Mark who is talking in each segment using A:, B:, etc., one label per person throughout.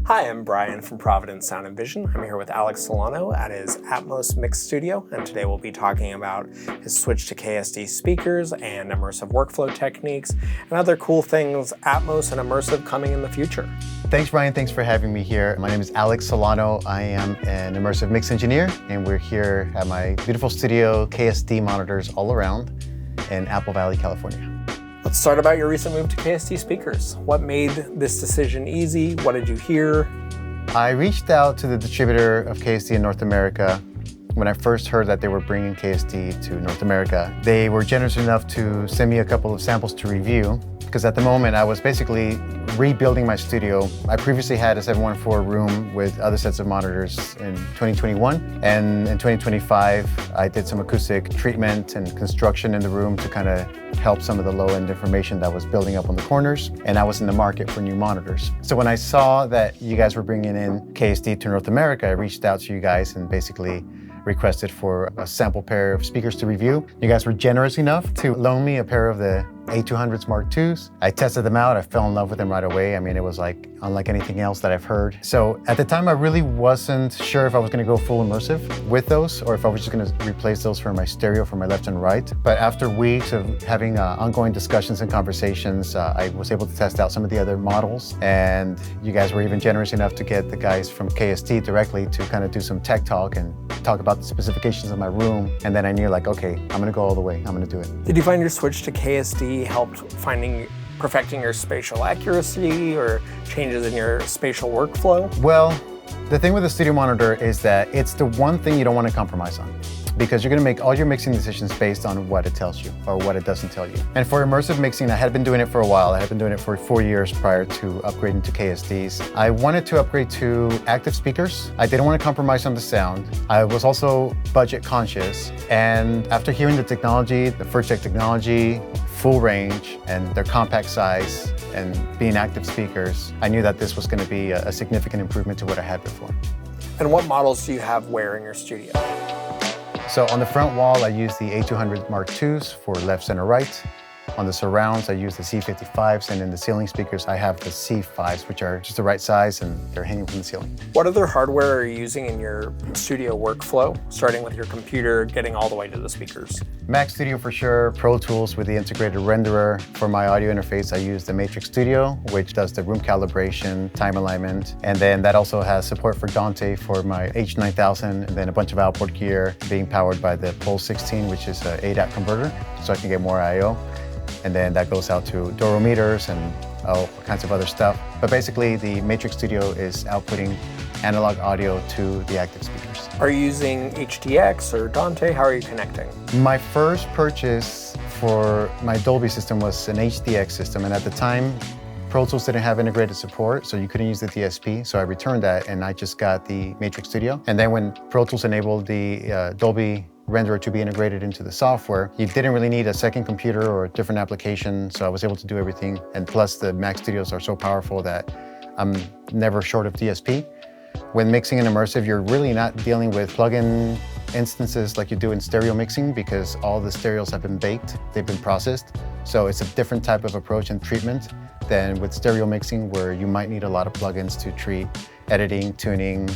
A: Hi, I'm Brian from Providence Sound and Vision. I'm here with Alex Solano at his Atmos Mix Studio, and today we'll be talking about his switch to KSD speakers and immersive workflow techniques and other cool things Atmos and immersive coming in the future.
B: Thanks, Brian. Thanks for having me here. My name is Alex Solano. I am an immersive mix engineer, and we're here at my beautiful studio, KSD monitors all around in Apple Valley, California.
A: Let's start about your recent move to KSD speakers. What made this decision easy? What did you hear?
B: I reached out to the distributor of KSD in North America when I first heard that they were bringing KSD to North America. They were generous enough to send me a couple of samples to review, because at the moment I was basically rebuilding my studio. I previously had a 714 room with other sets of monitors in 2021, and in 2025 I did some acoustic treatment and construction in the room to kind of help some of the low-end information that was building up on the corners, and I was in the market for new monitors. So when I saw that you guys were bringing in KSD to North America, I reached out to you guys and basically requested for a sample pair of speakers to review. You guys were generous enough to loan me a pair of the A200s Mark IIs. I tested them out. I fell in love with them right away. I mean, it was like unlike anything else that I've heard. So at the time, I really wasn't sure if I was going to go full immersive with those or if I was just going to replace those for my stereo for my left and right. But after weeks of having ongoing discussions and conversations, I was able to test out some of the other models. And you guys were even generous enough to get the guys from KSD directly to kind of do some tech talk and talk about the specifications of my room. And then I knew, like, okay, I'm going to go all the way. I'm going to do it.
A: Did you find your switch to KSD helped perfecting your spatial accuracy or changes in your spatial workflow?
B: Well, the thing with the studio monitor is that it's the one thing you don't want to compromise on, because you're going to make all your mixing decisions based on what it tells you or what it doesn't tell you. And for immersive mixing, I had been doing it for a while. I had been doing it for 4 years prior to upgrading to KSDs. I wanted to upgrade to active speakers. I didn't want to compromise on the sound. I was also budget conscious. And after hearing the technology, the FirstCheck technology, full range, and their compact size, and being active speakers, I knew that this was going to be a significant improvement to what I had before.
A: And what models do you have where in your studio?
B: So on the front wall, I use the A200 Mark IIs for left, center, right. On the surrounds, I use the C55s, and in the ceiling speakers, I have the C5s, which are just the right size and they're hanging from the ceiling.
A: What other hardware are you using in your studio workflow, starting with your computer, getting all the way to the speakers?
B: Mac Studio for sure, Pro Tools with the integrated renderer. For my audio interface, I use the Matrix Studio, which does the room calibration, time alignment, and then that also has support for Dante for my H9000, and then a bunch of outboard gear being powered by the Pulse 16, which is an ADAT converter, so I can get more I/O. And then that goes out to Dorometers and all kinds of other stuff. But basically, the Matrix Studio is outputting analog audio to the active speakers.
A: Are you using HDX or Dante? How are you connecting?
B: My first purchase for my Dolby system was an HDX system, and at the time, Pro Tools didn't have integrated support, so you couldn't use the DSP, so I returned that and I just got the Matrix Studio. And then when Pro Tools enabled the Dolby renderer to be integrated into the software, you didn't really need a second computer or a different application, so I was able to do everything. And plus the Mac Studios are so powerful that I'm never short of DSP. When mixing in immersive, you're really not dealing with plugin instances like you do in stereo mixing, because all the stereos have been baked, they've been processed. So it's a different type of approach and treatment than with stereo mixing, where you might need a lot of plugins to treat editing, tuning,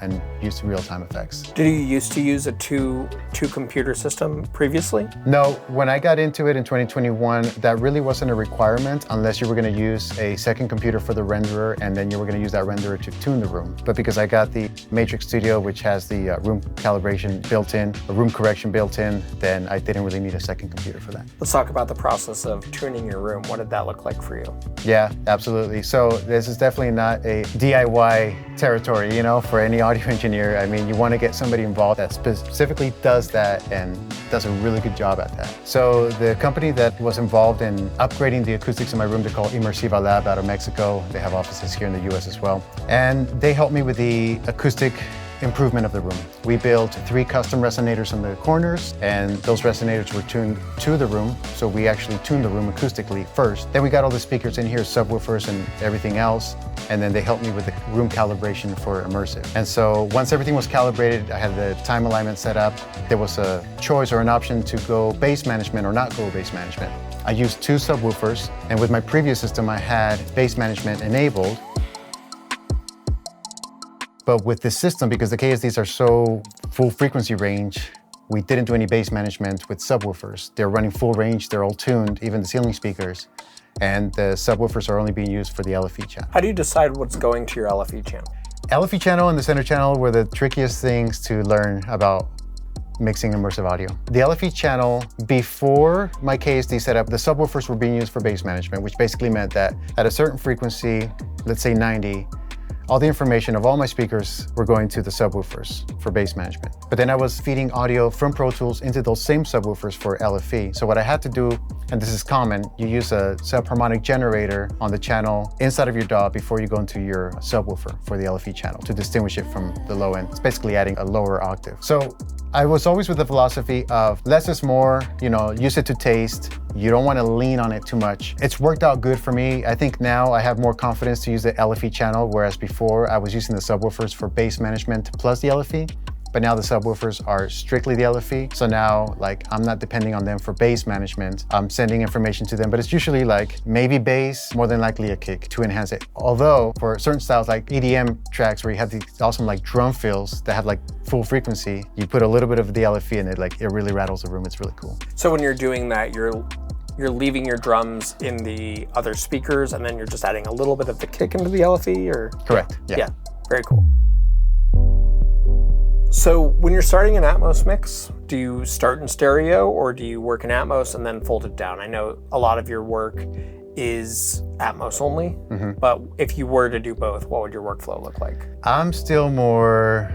B: and use real-time effects.
A: Did you used to use a two computer system previously?
B: No, when I got into it in 2021, that really wasn't a requirement unless you were going to use a second computer for the renderer, and then you were going to use that renderer to tune the room. But because I got the Matrix Studio, which has the room calibration built in, a room correction built in, then I didn't really need a second computer for that.
A: Let's talk about the process of tuning your room. What did that look like for you?
B: Yeah, absolutely. So this is definitely not a DIY territory, you know, for any audio engineer. I mean, you want to get somebody involved that specifically does that and does a really good job at that. So the company that was involved in upgrading the acoustics in my room, they're called Immersive Lab out of Mexico. They have offices here in the US as well. And they helped me with the acoustic improvement of the room. We built 3 custom resonators on the corners, and those resonators were tuned to the room. So we actually tuned the room acoustically first. Then we got all the speakers in here, subwoofers and everything else. And then they helped me with the room calibration for immersive. And so once everything was calibrated, I had the time alignment set up. There was a choice or an option to go bass management or not go bass management. I used 2 subwoofers, and with my previous system, I had bass management enabled. But with this system, because the KSDs are so full frequency range, we didn't do any bass management with subwoofers. They're running full range, they're all tuned, even the ceiling speakers. And the subwoofers are only being used for the LFE channel.
A: How do you decide what's going to your LFE channel?
B: LFE channel and the center channel were the trickiest things to learn about mixing immersive audio. The LFE channel, before my KSD setup, the subwoofers were being used for bass management, which basically meant that at a certain frequency, let's say 90, all the information of all my speakers were going to the subwoofers for bass management. But then I was feeding audio from Pro Tools into those same subwoofers for LFE. So what I had to do, and this is common, you use a subharmonic generator on the channel inside of your DAW before you go into your subwoofer for the LFE channel to distinguish it from the low end. It's basically adding a lower octave. So I was always with the philosophy of less is more, use it to taste. You don't want to lean on it too much. It's worked out good for me. I think now I have more confidence to use the LFE channel, whereas before I was using the subwoofers for bass management plus the LFE. But now the subwoofers are strictly the LFE. So now, I'm not depending on them for bass management. I'm sending information to them, but it's usually maybe bass, more than likely a kick to enhance it. Although for certain styles like EDM tracks where you have these awesome drum fills that have full frequency, you put a little bit of the LFE in it, it really rattles the room. It's really cool.
A: So when you're doing that, you're leaving your drums in the other speakers and then you're just adding a little bit of the kick into the LFE, or?
B: Correct, yeah.
A: Yeah, very cool. So when you're starting an Atmos mix, do you start in stereo or do you work in Atmos and then fold it down? I know a lot of your work is Atmos only, but if you were to do both, what would your workflow look like?
B: I'm still more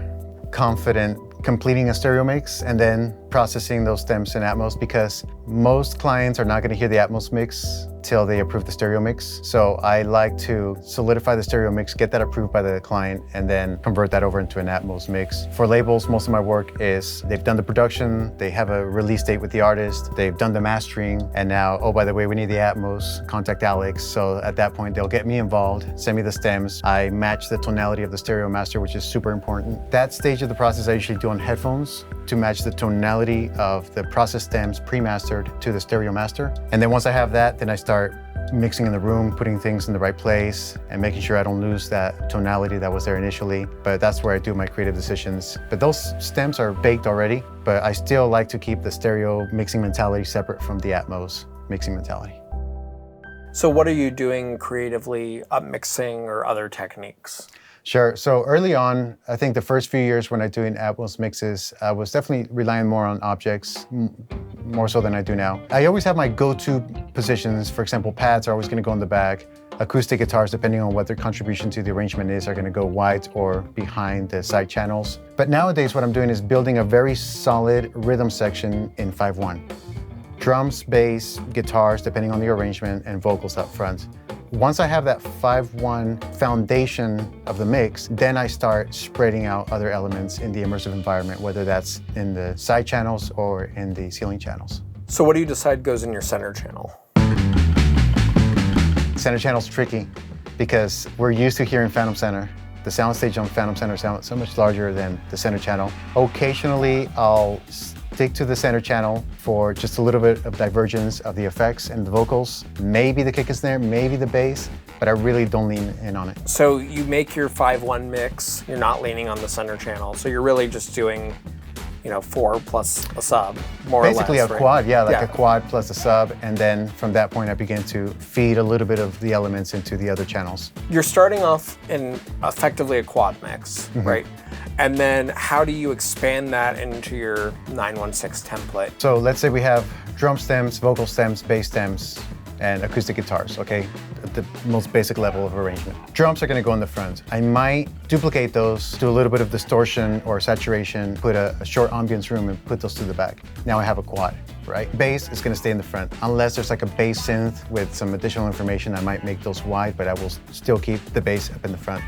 B: confident completing a stereo mix and then processing those stems in Atmos, because most clients are not going to hear the Atmos mix till they approve the stereo mix. So I like to solidify the stereo mix, get that approved by the client, and then convert that over into an Atmos mix. For labels, most of my work is they've done the production, they have a release date with the artist, they've done the mastering, and now, oh, by the way, we need the Atmos, contact Alex. So at that point, they'll get me involved, send me the stems. I match the tonality of the stereo master, which is super important. That stage of the process I usually do on headphones to match the tonality of the process stems pre-mastered to the stereo master. And then once I have that, then I start mixing in the room, putting things in the right place, and making sure I don't lose that tonality that was there initially. But that's where I do my creative decisions. But those stems are baked already, but I still like to keep the stereo mixing mentality separate from the Atmos mixing mentality.
A: So what are you doing creatively, upmixing or other techniques?
B: Sure. So early on, I think the first few years when I was doing Atmos mixes, I was definitely relying more on objects, more so than I do now. I always have my go-to positions. For example, pads are always going to go in the back. Acoustic guitars, depending on what their contribution to the arrangement is, are going to go wide or behind the side channels. But nowadays, what I'm doing is building a very solid rhythm section in 5/1. Drums, bass, guitars, depending on the arrangement, and vocals up front. Once I have that 5/1 foundation of the mix, then I start spreading out other elements in the immersive environment, whether that's in the side channels or in the ceiling channels.
A: So what do you decide goes in your center channel?
B: Center channel's tricky because we're used to hearing Phantom Center. The soundstage on Phantom Center sounds so much larger than the center channel. Occasionally, I'll stick to the center channel for just a little bit of divergence of the effects and the vocals. Maybe the kick and snare, maybe the bass, but I really don't lean in on it.
A: So you make your 5/1 mix, you're not leaning on the center channel, so you're really just doing 4 plus a sub, more
B: Basically
A: or less,
B: a
A: right?
B: quad, yeah, a quad plus a sub, and then from that point I begin to feed a little bit of the elements into the other channels.
A: You're starting off in effectively a quad mix, right? And then how do you expand that into your 916 template?
B: So let's say we have drum stems, vocal stems, bass stems, and acoustic guitars, okay? At the most basic level of arrangement. Drums are gonna go in the front. I might duplicate those, do a little bit of distortion or saturation, put a short ambience room and put those to the back. Now I have a quad, right? Bass is gonna stay in the front. Unless there's a bass synth with some additional information, I might make those wide, but I will still keep the bass up in the front.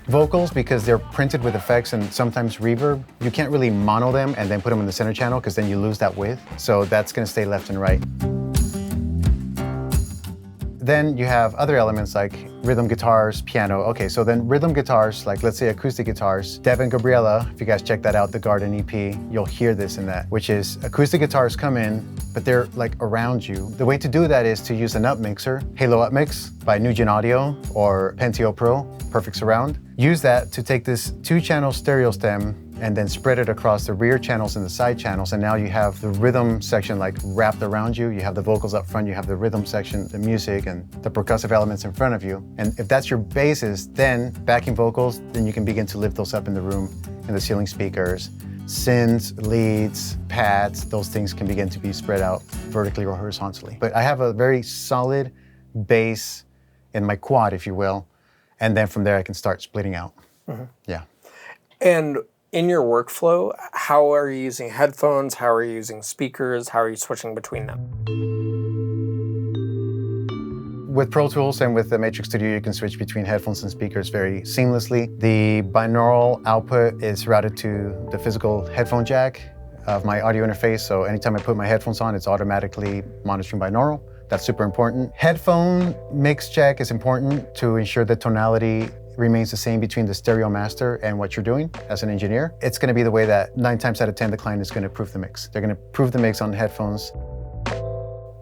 B: Vocals, because they're printed with effects and sometimes reverb, you can't really mono them and then put them in the center channel because then you lose that width. So that's gonna stay left and right. Then you have other elements like rhythm guitars, piano. Okay, so then rhythm guitars, like let's say acoustic guitars. Deb and Gabriella, if you guys check that out, the Garden EP, you'll hear this in that, which is acoustic guitars come in, but they're like around you. The way to do that is to use an up mixer, Halo Up Mix by Nugent Audio or Pentio Pro, perfect surround. Use that to take this 2-channel stereo stem and then spread it across the rear channels and the side channels. And now you have the rhythm section like wrapped around you. You have the vocals up front, you have the rhythm section, the music and the percussive elements in front of you. And if that's your basis, then backing vocals, then you can begin to lift those up in the room, in the ceiling speakers. Synths, leads, pads, those things can begin to be spread out vertically or horizontally. But I have a very solid base in my quad, if you will. And then from there I can start splitting out. Yeah.
A: And in your workflow, how are you using headphones? How are you using speakers? How are you switching between them?
B: With Pro Tools and with the Matrix Studio, you can switch between headphones and speakers very seamlessly. The binaural output is routed to the physical headphone jack of my audio interface. So anytime I put my headphones on, it's automatically monitoring binaural. That's super important. Headphone mix jack is important to ensure the tonality remains the same between the stereo master and what you're doing as an engineer. It's going to be the way that 9 times out of 10 the client is going to proof the mix. They're going to proof the mix on headphones.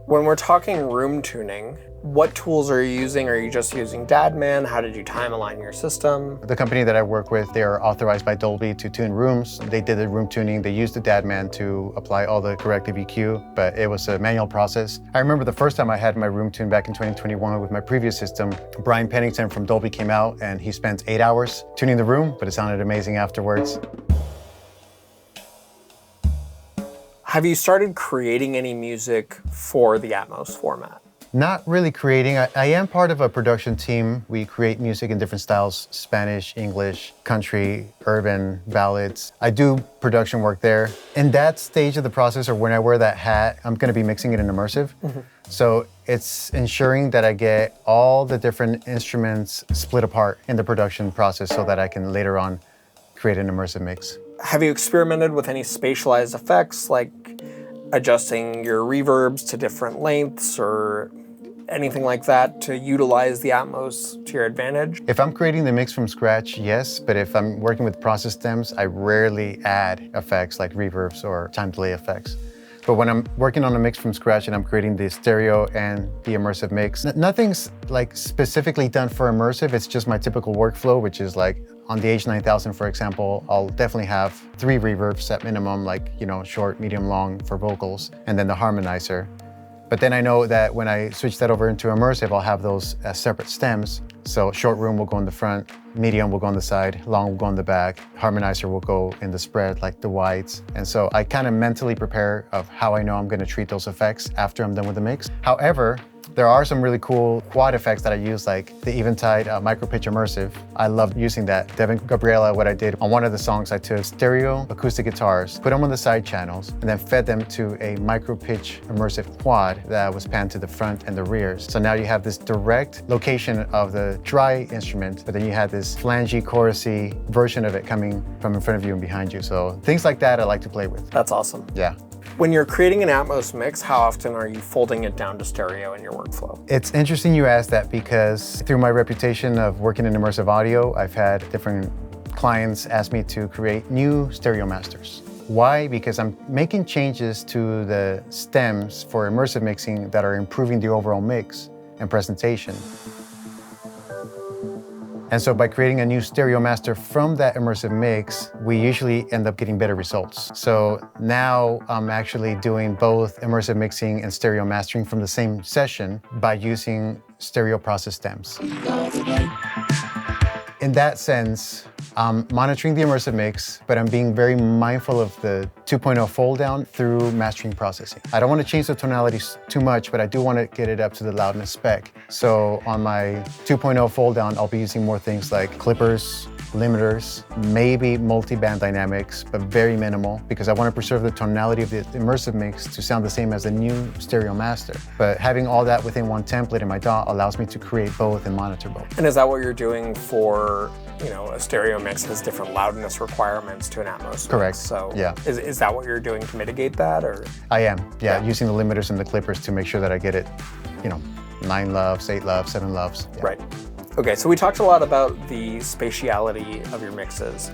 A: When we're talking room tuning, what tools are you using? Are you just using DADman? How did you time align your system?
B: The company that I work with, they are authorized by Dolby to tune rooms. They did the room tuning. They used the DADman to apply all the corrective EQ, but it was a manual process. I remember the first time I had my room tuned back in 2021 with my previous system. Brian Pennington from Dolby came out and he spent 8 hours tuning the room, but it sounded amazing afterwards.
A: Have you started creating any music for the Atmos format?
B: Not really creating. I am part of a production team. We create music in different styles, Spanish, English, country, urban, ballads. I do production work there. In that stage of the process, or when I wear that hat, I'm gonna be mixing it in Immersive. So it's ensuring that I get all the different instruments split apart in the production process so that I can later on create an Immersive mix.
A: Have you experimented with any spatialized effects, like adjusting your reverbs to different lengths or anything like that to utilize the Atmos to your advantage?
B: If I'm creating the mix from scratch, yes, but if I'm working with process stems, I rarely add effects like reverbs or time delay effects. But when I'm working on a mix from scratch and I'm creating the stereo and the Immersive mix, nothing's like specifically done for Immersive. It's just my typical workflow, which is like on the H9000, for example, I'll definitely have 3 reverbs at minimum, like, you know, short, medium, long for vocals, and then the harmonizer. But then I know that when I switch that over into Immersive, I'll have those as separate stems. So short room will go in the front, medium will go on the side, long will go on the back, harmonizer will go in the spread, like the wides. And so I kind of mentally prepare of how I know I'm gonna treat those effects after I'm done with the mix. However, there are some really cool quad effects that I use, like the Eventide micro pitch Immersive. I love using that. Devin Gabriella, what I did on one of the songs, I took stereo acoustic guitars, put them on the side channels, and then fed them to a micro pitch Immersive quad that was panned to the front and the rears. So now you have this direct location of the dry instrument, but then you had this flangey, chorusy version of it coming from in front of you and behind you. So things like that I like to play with.
A: That's awesome.
B: Yeah.
A: When you're creating an Atmos mix, how often are you folding it down to stereo in your workflow?
B: It's interesting you ask that because through my reputation of working in immersive audio, I've had different clients ask me to create new stereo masters. Why? Because I'm making changes to the stems for immersive mixing that are improving the overall mix and presentation. And so by creating a new stereo master from that immersive mix, we usually end up getting better results. So now I'm actually doing both immersive mixing and stereo mastering from the same session by using stereo process stems. In that sense, I'm monitoring the immersive mix, but I'm being very mindful of the 2.0 fold down through mastering processing. I don't want to change the tonalities too much, but I do want to get it up to the loudness spec. So on my 2.0 fold down, I'll be using more things like clippers, limiters, maybe multi-band dynamics, but very minimal because I want to preserve the tonality of the immersive mix to sound the same as the new stereo master. But having all that within one template in my DAW allows me to create both and monitor both.
A: And is that what you're doing for, you know, a stereo mix has different loudness requirements to an Atmos
B: Correct.
A: mix? So
B: yeah.
A: Is that what you're doing to mitigate that, or?
B: I am, yeah, using the limiters and the clippers to make sure that I get it, you know, 9 loves, 8 loves, 7 loves. Yeah.
A: Right. Okay, so we talked a lot about the spatiality of your mixes.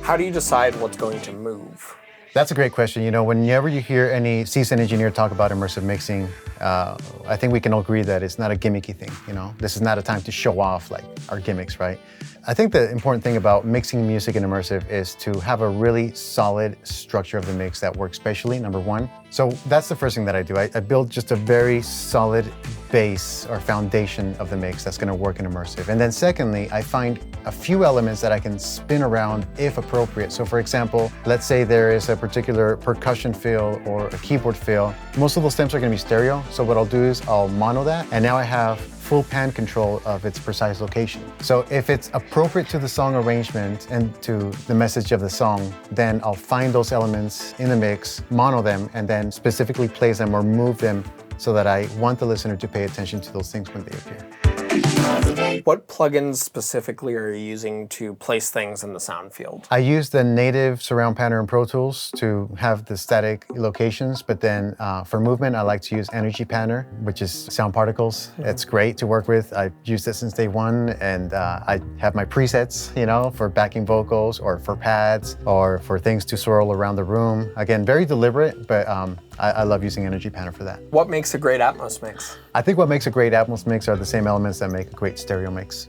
A: How do you decide what's going to move?
B: That's a great question. You know, whenever you hear any seasoned engineer talk about immersive mixing, I think we can all agree that it's not a gimmicky thing, you know? This is not a time to show off like our gimmicks, right? I think the important thing about mixing music in immersive is to have a really solid structure of the mix that works spatially, number one. So that's the first thing that I do. I build just a very solid base or foundation of the mix that's gonna work in immersive. And then secondly, I find a few elements that I can spin around if appropriate. So for example, let's say there is a particular percussion fill or a keyboard fill. Most of those stems are gonna be stereo. So what I'll do is I'll mono that, and now I have full pan control of its precise location. So if it's appropriate to the song arrangement and to the message of the song, then I'll find those elements in the mix, mono them, and then specifically place them or move them so that I want the listener to pay attention to those things when they appear.
A: What plugins specifically are you using to place things in the sound field?
B: I use the native surround panner in Pro Tools to have the static locations, but then for movement, I like to use Energy Panner, which is sound particles. It's great to work with. I've used it since day one, and I have my presets, you know, for backing vocals or for pads or for things to swirl around the room. Again, very deliberate, but I love using Energy Panner for that.
A: What makes a great Atmos mix?
B: I think what makes a great Atmos mix are the same elements that make a great stereo mix.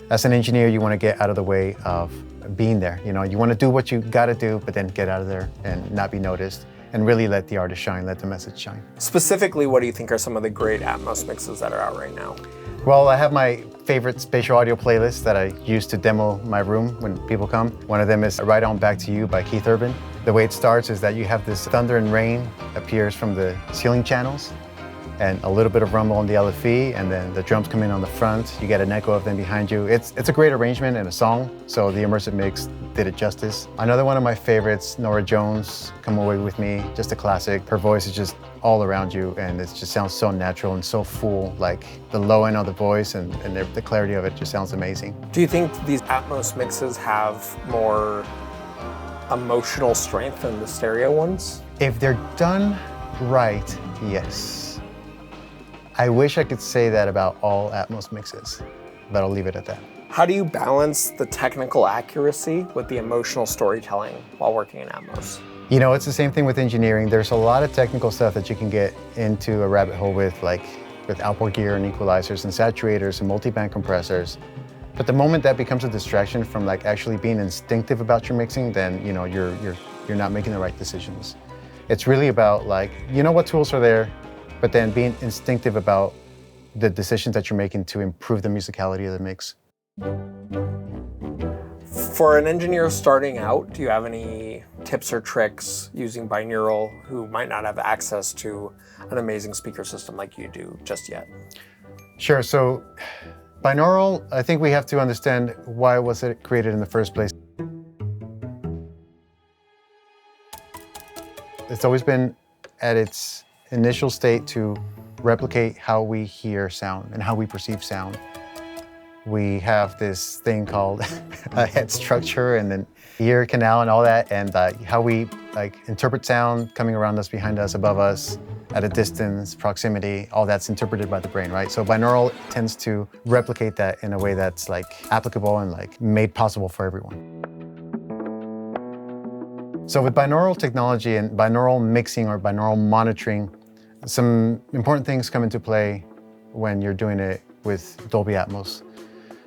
B: As an engineer, you want to get out of the way of being there. You know, you want to do what you got to do, but then get out of there and not be noticed and really let the artist shine, let the message shine.
A: Specifically, what do you think are some of the great Atmos mixes that are out right now?
B: Well, I have my favorite spatial audio playlists that I use to demo my room when people come. One of them is Right On Back to You by Keith Urban. The way it starts is that you have this thunder and rain appears from the ceiling channels and a little bit of rumble on the LFE, and then the drums come in on the front. You get an echo of them behind you. It's a great arrangement and a song, so the immersive mix did it justice. Another one of my favorites, Norah Jones, Come Away With Me, just a classic. Her voice is just all around you, and it just sounds so natural and so full. Like the low end of the voice and the clarity of it just sounds amazing.
A: Do you think these Atmos mixes have more emotional strength than the stereo ones?
B: If they're done right, yes. I wish I could say that about all Atmos mixes, but I'll leave it at that.
A: How do you balance the technical accuracy with the emotional storytelling while working in Atmos?
B: You know, it's the same thing with engineering. There's a lot of technical stuff that you can get into a rabbit hole with, like with outboard gear and equalizers and saturators and multi-band compressors. But the moment that becomes a distraction from like actually being instinctive about your mixing, then you know you're not making the right decisions. It's really about like, you know what tools are there, but then being instinctive about the decisions that you're making to improve the musicality of the mix.
A: For an engineer starting out, do you have any tips or tricks using binaural who might not have access to an amazing speaker system like you do just yet?
B: Sure, so binaural, I think we have to understand why was it created in the first place. It's always been at its initial state to replicate how we hear sound and how we perceive sound. We have this thing called a head structure and then ear canal and all that, and how we like interpret sound coming around us, behind us, above us, at a distance, proximity, all that's interpreted by the brain, right? So binaural tends to replicate that in a way that's like applicable and like made possible for everyone. So with binaural technology and binaural mixing or binaural monitoring, some important things come into play when you're doing it with Dolby Atmos.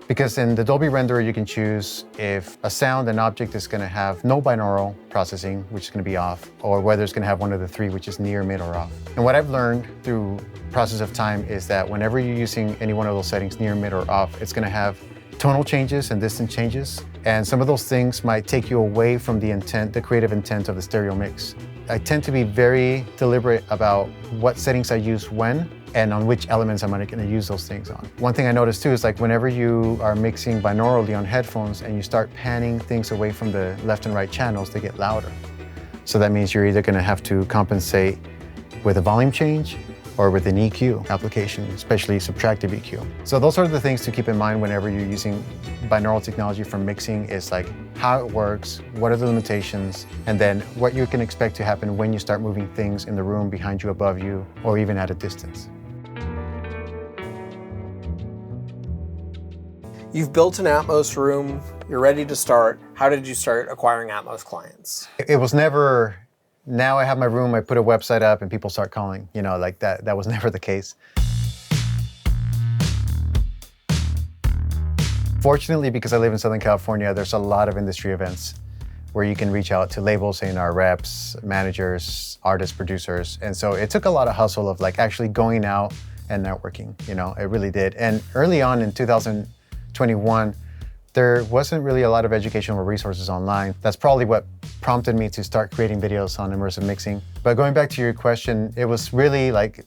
B: Because in the Dolby renderer, you can choose if a sound, an object is going to have no binaural processing, which is going to be off, or whether it's going to have one of the three, which is near, mid, or off. And what I've learned through process of time is that whenever you're using any one of those settings, near, mid, or off, it's going to have tonal changes and distance changes. And some of those things might take you away from the intent, the creative intent of the stereo mix. I tend to be very deliberate about what settings I use when and on which elements I'm going to use those things on. One thing I noticed too is like whenever you are mixing binaurally on headphones and you start panning things away from the left and right channels, they get louder. So that means you're either going to have to compensate with a volume change or with an EQ application, especially subtractive EQ. So those are the things to keep in mind whenever you're using binaural technology for mixing is like how it works, what are the limitations, and then what you can expect to happen when you start moving things in the room behind you, above you, or even at a distance.
A: You've built an Atmos room, you're ready to start. How did you start acquiring Atmos clients?
B: It was never, now I have my room, I put a website up and people start calling, like that. That was never the case. Fortunately, because I live in Southern California, there's a lot of industry events where you can reach out to labels, A&R reps, managers, artists, producers. And so it took a lot of hustle of like actually going out and networking, it really did. And early on in 2021, there wasn't really a lot of educational resources online. That's probably what prompted me to start creating videos on immersive mixing. But going back to your question, it was really like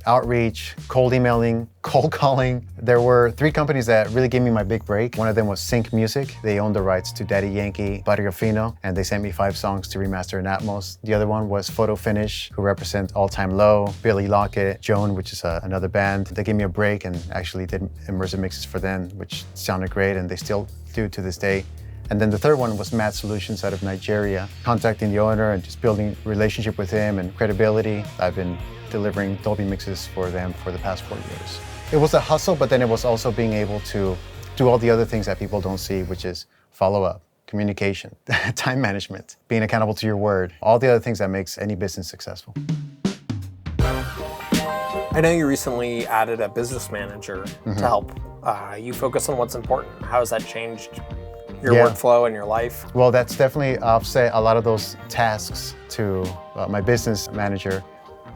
B: outreach, cold emailing, cold calling. There were 3 companies that really gave me my big break. One of them was Sync Music. They owned the rights to Daddy Yankee, Barrio Fino, and they sent me 5 songs to remaster in Atmos. The other one was Photo Finish, who represent All Time Low, Billy Lockett, Joan, which is another band. They gave me a break and actually did immersive mixes for them, which sounded great, and they still do to this day. And then the third one was Matt Solutions out of Nigeria. Contacting the owner and just building a relationship with him and credibility. I've been delivering Dolby mixes for them for the past 4 years. It was a hustle, but then it was also being able to do all the other things that people don't see, which is follow-up, communication, time management, being accountable to your word, all the other things that makes any business successful.
A: I know you recently added a business manager to help you focus on what's important. How has that changed your workflow and your life?
B: Well, that's definitely offset a lot of those tasks to my business manager.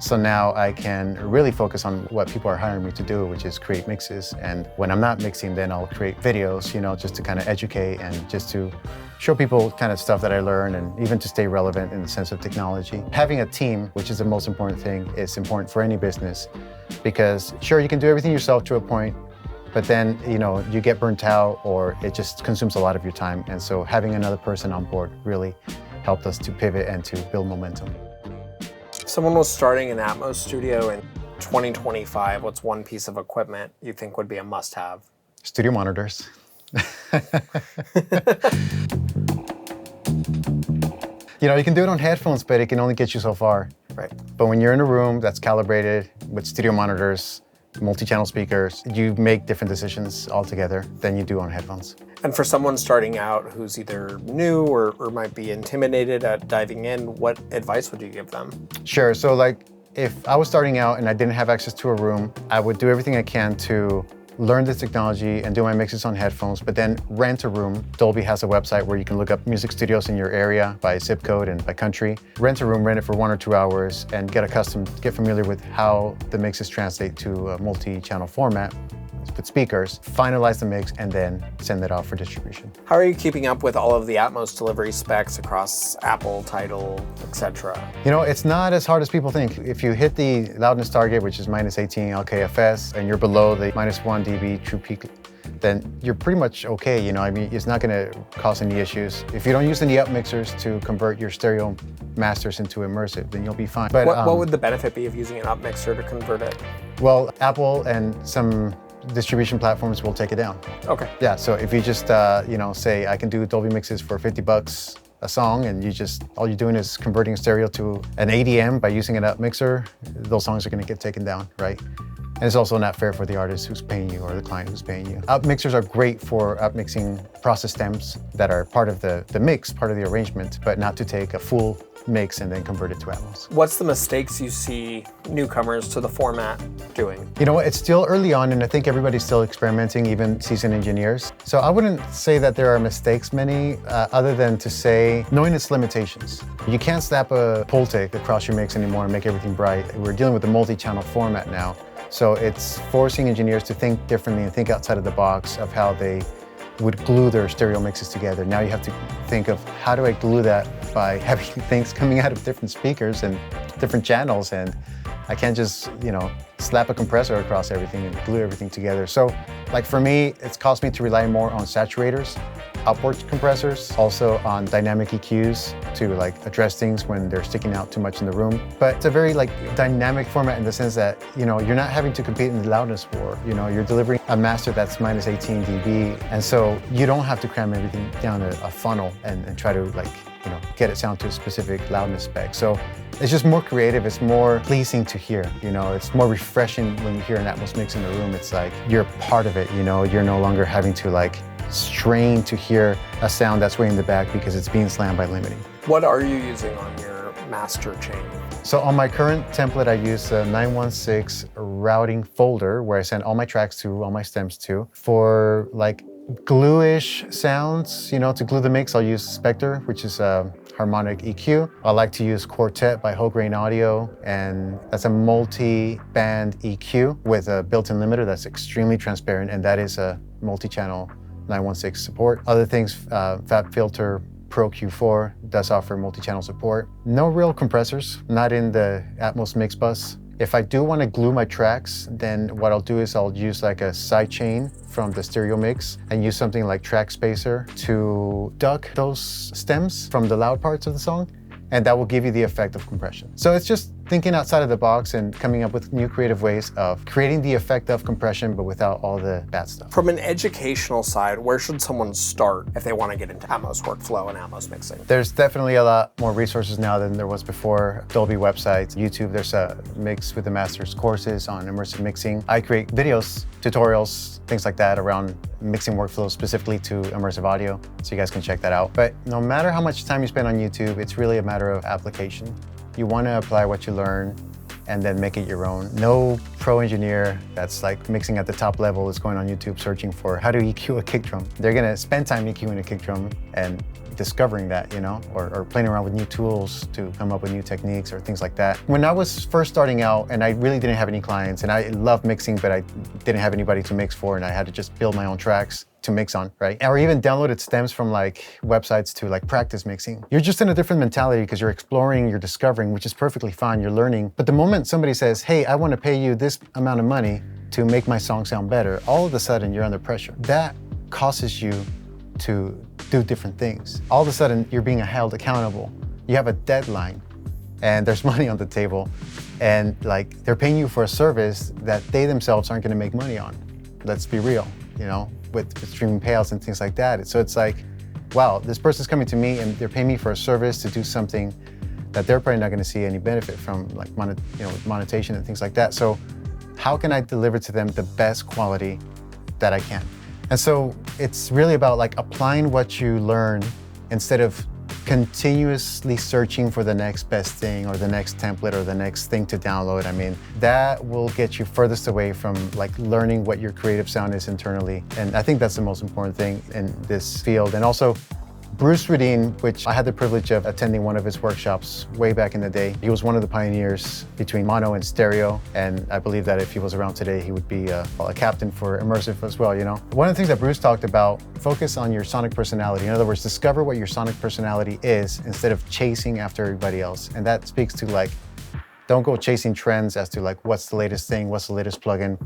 B: So now I can really focus on what people are hiring me to do, which is create mixes. And when I'm not mixing, then I'll create videos, just to kind of educate and just to show people kind of stuff that I learn and even to stay relevant in the sense of technology. Having a team, which is the most important thing, is important for any business because sure, you can do everything yourself to a point, but then, you get burnt out or it just consumes a lot of your time. And so having another person on board really helped us to pivot and to build momentum.
A: Someone was starting an Atmos studio in 2025. What's one piece of equipment you think would be a must-have?
B: Studio monitors. You can do it on headphones, but it can only get you so far.
A: Right.
B: But when you're in a room that's calibrated with studio monitors, multi-channel speakers, you make different decisions altogether than you do on headphones.
A: And for someone starting out who's either new or might be intimidated at diving in, what advice would you give them?
B: Sure, so if I was starting out and I didn't have access to a room, I would do everything I can to learn this technology and do my mixes on headphones, but then rent a room. Dolby has a website where you can look up music studios in your area by zip code and by country. Rent a room, rent it for 1 or 2 hours, and get familiar with how the mixes translate to a multi-channel format with speakers, finalize the mix, and then send it off for distribution.
A: How are you keeping up with all of the Atmos delivery specs across Apple, Tidal, etc.?
B: It's not as hard as people think. If you hit the loudness target, which is -18 LKFS, and you're below the -1 dB true peak, then you're pretty much okay. It's not going to cause any issues. If you don't use any up mixers to convert your stereo masters into immersive, then you'll be fine. But
A: what would the benefit be of using an up mixer to convert it?
B: Well, Apple and some distribution platforms will take it down.
A: Okay.
B: Yeah, so if you just, say I can do Dolby mixes for $50 a song and all you're doing is converting stereo to an ADM by using an up mixer, those songs are gonna get taken down, right? And it's also not fair for the artist who's paying you or the client who's paying you. Up mixers are great for up mixing process stems that are part of the mix, part of the arrangement, but not to take a full mix and then convert it to Atmos.
A: What's the mistakes you see newcomers to the format doing?
B: It's still early on and I think everybody's still experimenting, even seasoned engineers. So I wouldn't say that there are mistakes many, other than to say knowing its limitations. You can't slap a Pultec across your mix anymore and make everything bright. We're dealing with a multi-channel format now. So it's forcing engineers to think differently and think outside of the box of how they would glue their stereo mixes together. Now you have to think of how do I glue that by having things coming out of different speakers and different channels, and I can't just, slap a compressor across everything and glue everything together. So for me, it's caused me to rely more on saturators upward compressors, also on dynamic EQs to like address things when they're sticking out too much in the room. But it's a very like dynamic format in the sense that, you know, you're not having to compete in the loudness war. You know, you're delivering a master that's minus 18 dB. And so you don't have to cram everything down a funnel and try to like, you know, get it sound to a specific loudness spec. So it's just more creative, it's more pleasing to hear, you know, it's more refreshing when you hear an Atmos mix in the room. It's like you're part of it, you know, you're no longer having to like strain to hear a sound that's way in the back because it's being slammed by limiting.
A: What are you using on your master chain?
B: So on my current template, I use a 916 routing folder where I send all my tracks to, all my stems to. For like glue-ish sounds, you know, to glue the mix, I'll use Spectre, which is a harmonic EQ. I like to use Quartet by Whole Grain Audio, and that's a multi-band EQ with a built-in limiter that's extremely transparent, and that is a multi-channel 916 support. Other things, FabFilter Pro Q4 does offer multi-channel support. No real compressors, not in the Atmos mix bus. If I do want to glue my tracks, then what I'll do is I'll use like a sidechain from the stereo mix and use something like Track Spacer to duck those stems from the loud parts of the song, and that will give you the effect of compression. So it's just thinking outside of the box and coming up with new creative ways of creating the effect of compression, but without all the bad stuff.
A: From an educational side, where should someone start if they want to get into Atmos workflow and Atmos mixing?
B: There's definitely a lot more resources now than there was before. Dolby websites, YouTube, there's a Mix with the Masters courses on immersive mixing. I create videos, tutorials, things like that around mixing workflows specifically to immersive audio, so you guys can check that out. But no matter how much time you spend on YouTube, it's really a matter of application. You want to apply what you learn and then make it your own. No pro engineer that's like mixing at the top level is going on YouTube searching for how to EQ a kick drum. They're gonna spend time EQing a kick drum and discovering that, you know, or playing around with new tools to come up with new techniques or things like that. When I was first starting out and I really didn't have any clients and I loved mixing, but I didn't have anybody to mix for and I had to just build my own tracks to mix on, right? Or even downloaded stems from like websites to like practice mixing. You're just in a different mentality because you're exploring, you're discovering, which is perfectly fine, you're learning. But the moment somebody says, hey, I want to pay you this amount of money to make my song sound better, all of a sudden you're under pressure. That causes you to do different things. All of a sudden you're being held accountable. You have a deadline and there's money on the table and like they're paying you for a service that they themselves aren't going to make money on. Let's be real, you know, with streaming payouts and things like that. So it's like, wow, this person's coming to me and they're paying me for a service to do something that they're probably not going to see any benefit from, like monetization and things like that. So how can I deliver to them the best quality that I can? And so it's really about like applying what you learn instead of continuously searching for the next best thing or the next template or the next thing to download. I mean, that will get you furthest away from like learning what your creative sound is internally. And I think that's the most important thing in this field. And also, Bruce Rudin, which I had the privilege of attending one of his workshops way back in the day. He was one of the pioneers between mono and stereo, and I believe that if he was around today, he would be a captain for immersive as well, you know? One of the things that Bruce talked about, focus on your sonic personality. In other words, discover what your sonic personality is instead of chasing after everybody else. And that speaks to like, don't go chasing trends as to like, what's the latest thing, what's the latest plugin.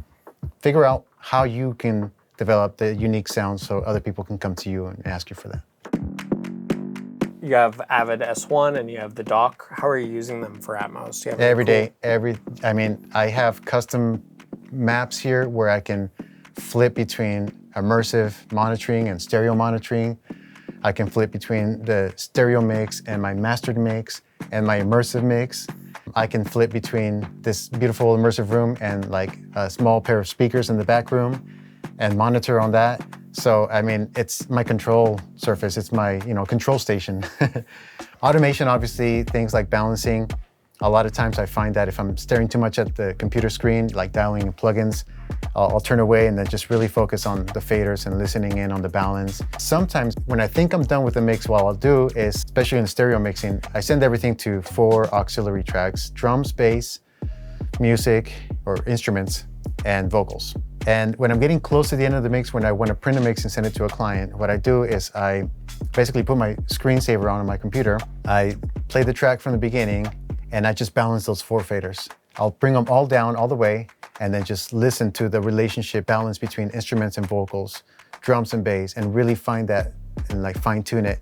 B: Figure out how you can develop the unique sound so other people can come to you and ask you for that.
A: You have Avid S1 and you have the dock. How are you using them for Atmos? Do you have
B: Every day, I mean, I have custom maps here where I can flip between immersive monitoring and stereo monitoring. I can flip between the stereo mix and my mastered mix and my immersive mix. I can flip between this beautiful immersive room and like a small pair of speakers in the back room and monitor on that. So, I mean, it's my control surface. It's my, control station. Automation, obviously, things like balancing. A lot of times I find that if I'm staring too much at the computer screen, like dialing in plugins, I'll turn away and then just really focus on the faders and listening in on the balance. Sometimes when I think I'm done with the mix, what I'll do is, especially in stereo mixing, I send everything to 4 auxiliary tracks: drums, bass, music or instruments, and vocals. And when I'm getting close to the end of the mix, when I want to print a mix and send it to a client, what I do is I basically put my screensaver on my computer. I play the track from the beginning and I just balance those 4 faders. I'll bring them all down all the way and then just listen to the relationship balance between instruments and vocals, drums and bass, and really find that and like fine tune it.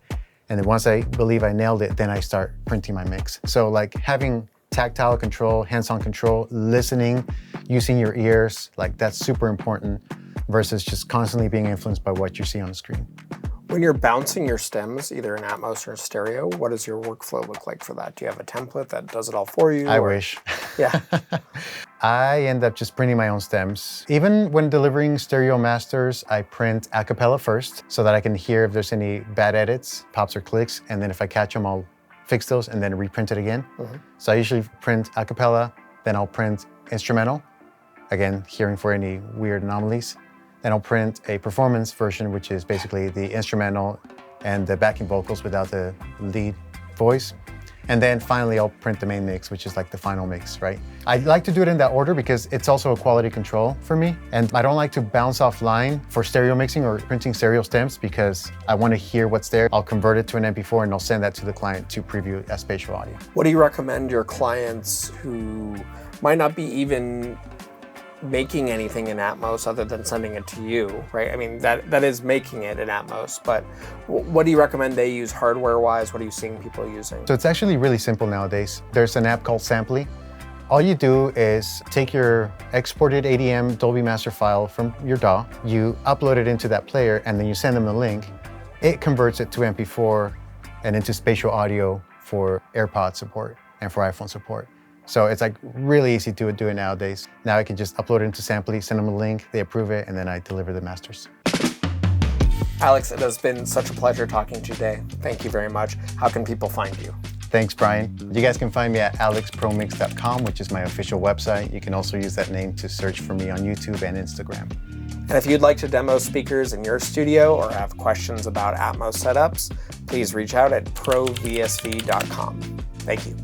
B: And then once I believe I nailed it, then I start printing my mix. So like having tactile control, hands-on control, listening, using your ears, like that's super important versus just constantly being influenced by what you see on the screen.
A: When you're bouncing your stems, either in Atmos or in stereo, what does your workflow look like for that? Do you have a template that does it all for you?
B: I wish.
A: Yeah.
B: I end up just printing my own stems. Even when delivering stereo masters, I print a cappella first so that I can hear if there's any bad edits, pops or clicks, and then if I catch them, I'll fix those and then reprint it again. So I usually print a cappella, then I'll print instrumental, again, hearing for any weird anomalies. Then I'll print a performance version, which is basically the instrumental and the backing vocals without the lead voice. And then finally, I'll print the main mix, which is like the final mix, right? I like to do it in that order because it's also a quality control for me. And I don't like to bounce offline for stereo mixing or printing stereo stems because I want to hear what's there. I'll convert it to an MP4 and I'll send that to the client to preview as spatial audio.
A: What do you recommend your clients who might not be even making anything in Atmos other than sending it to you, right? I mean, that is making it in Atmos, but what do you recommend they use hardware-wise? What are you seeing people using?
B: So it's actually really simple nowadays. There's an app called Samply. All you do is take your exported ADM Dolby Master file from your DAW, you upload it into that player, and then you send them the link. It converts it to MP4 and into spatial audio for AirPod support and for iPhone support. So it's like really easy to do it nowadays. Now I can just upload it into Samply, send them a link, they approve it, and then I deliver the masters.
A: Alex, it has been such a pleasure talking to you today. Thank you very much. How can people find you?
B: Thanks, Brian. You guys can find me at AlexProMix.com, which is my official website. You can also use that name to search for me on YouTube and Instagram.
A: And if you'd like to demo speakers in your studio or have questions about Atmos setups, please reach out at provsv.com. Thank you.